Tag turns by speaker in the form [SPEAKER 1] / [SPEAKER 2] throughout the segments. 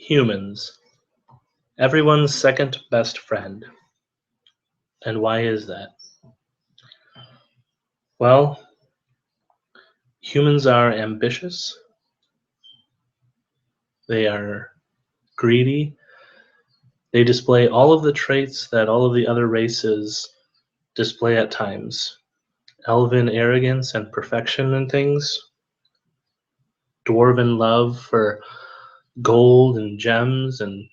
[SPEAKER 1] Humans, everyone's second best friend. And why is that? Well, humans are ambitious, they are greedy, they display all of the traits that all of the other races display at times. Elven arrogance and perfection in things, dwarven love for gold and gems, and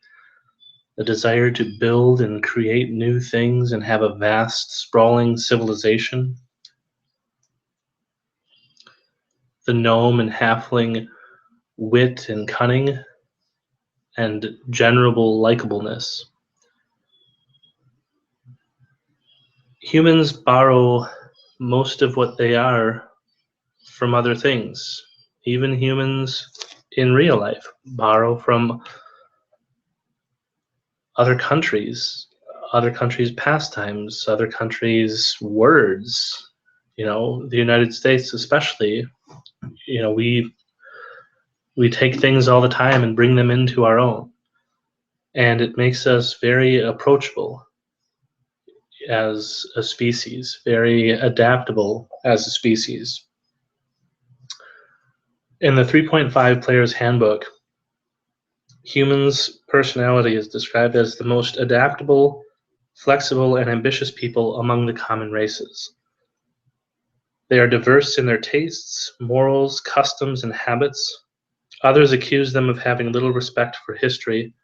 [SPEAKER 1] the desire to build and create new things and have a vast, sprawling civilization. The gnome and halfling wit and cunning and general likableness. Humans borrow most of what they are from other things. Even humans in real life borrow from other countries' pastimes, other countries' words. The United States especially, we take things all the time and bring them into our own. And it makes us very approachable as a species, very adaptable as a species. In the 3.5 Player's Handbook, humans' personality is described as the most adaptable, flexible, and ambitious people among the common races. They are diverse in their tastes, morals, customs, and habits. Others accuse them of having little respect for history,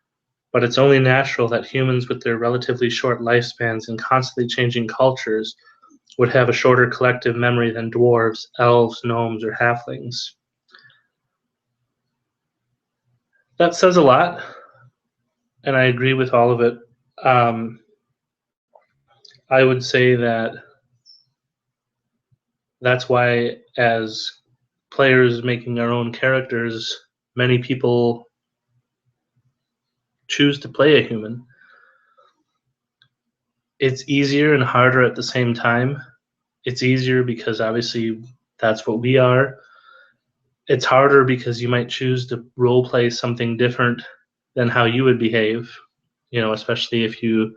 [SPEAKER 1] but it's only natural that humans with their relatively short lifespans and constantly changing cultures would have a shorter collective memory than dwarves, elves, gnomes, or halflings. That says a lot, and I agree with all of it. I would say that that's why, as players making our own characters, many people choose to play a human. It's easier and harder at the same time. It's easier because obviously that's what we are. It's harder because you might choose to role play something different than how you would behave, especially if you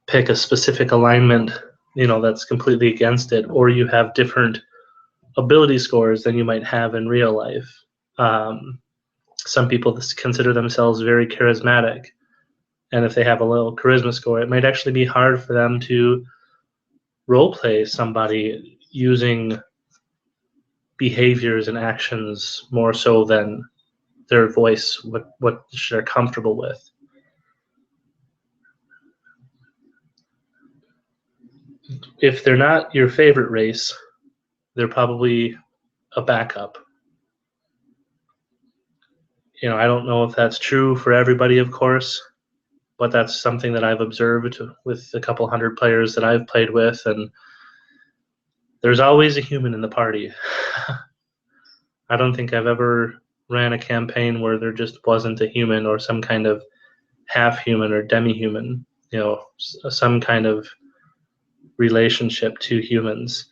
[SPEAKER 1] pick a specific alignment, that's completely against it, or you have different ability scores than you might have in real life. Some people consider themselves very charismatic, and if they have a low charisma score, it might actually be hard for them to role play somebody using behaviors and actions more so than their voice, what they're comfortable with. If they're not your favorite race, they're probably a backup. I don't know if that's true for everybody, of course, but that's something that I've observed with a couple hundred players that I've played with, and there's always a human in the party. I don't think I've ever ran a campaign where there just wasn't a human or some kind of half human or demi-human, some kind of relationship to humans.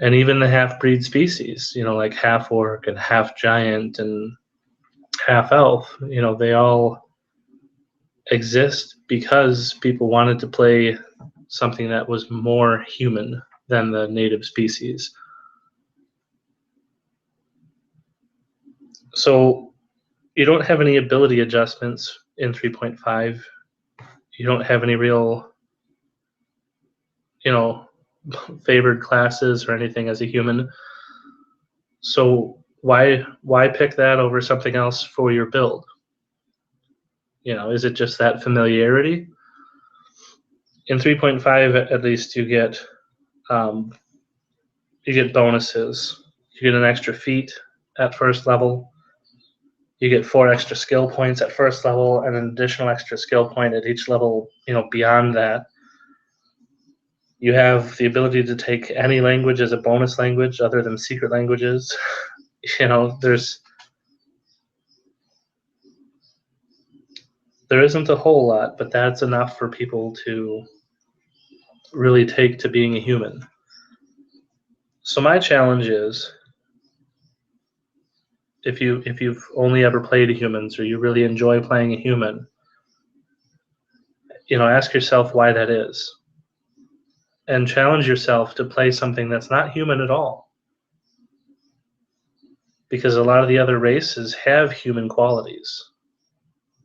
[SPEAKER 1] And even the half-breed species, like half orc and half giant and half elf, they all exist because people wanted to play something that was more human than the native species. So you don't have any ability adjustments in 3.5. You don't have any real, favored classes or anything as a human. So why pick that over something else for your build? Is it just that familiarity? In 3.5, at least you get bonuses. You get an extra feat at first level. You get 4 extra skill points at first level and an additional extra skill point at each level, beyond that. You have the ability to take any language as a bonus language other than secret languages. There isn't a whole lot, but that's enough for people to really take to being a human. So my challenge is if you've only ever played humans or you really enjoy playing a human, ask yourself why that is, and challenge yourself to play something that's not human at all. Because a lot of the other races have human qualities,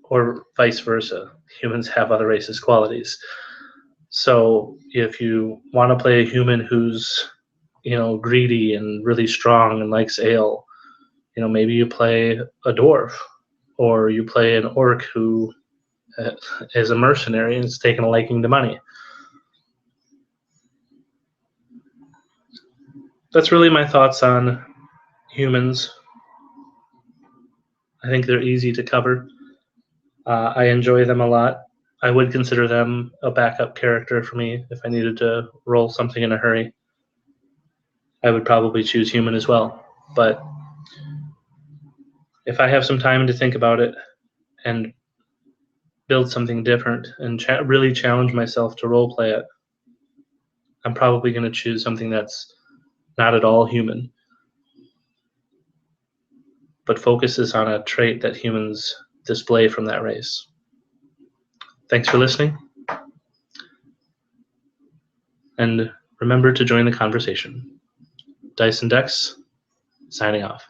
[SPEAKER 1] or vice versa. Humans have other races' qualities. So if you want to play a human who's, greedy and really strong and likes ale, maybe you play a dwarf, or you play an orc who is a mercenary and is taking a liking to money. That's really my thoughts on humans. I think they're easy to cover. I enjoy them a lot. I would consider them a backup character for me if I needed to roll something in a hurry. I would probably choose human as well. But if I have some time to think about it and build something different and really challenge myself to role play it, I'm probably going to choose something that's not at all human, but focuses on a trait that humans display from that race. Thanks for listening, and remember to join the conversation. Dice and Decks, signing off.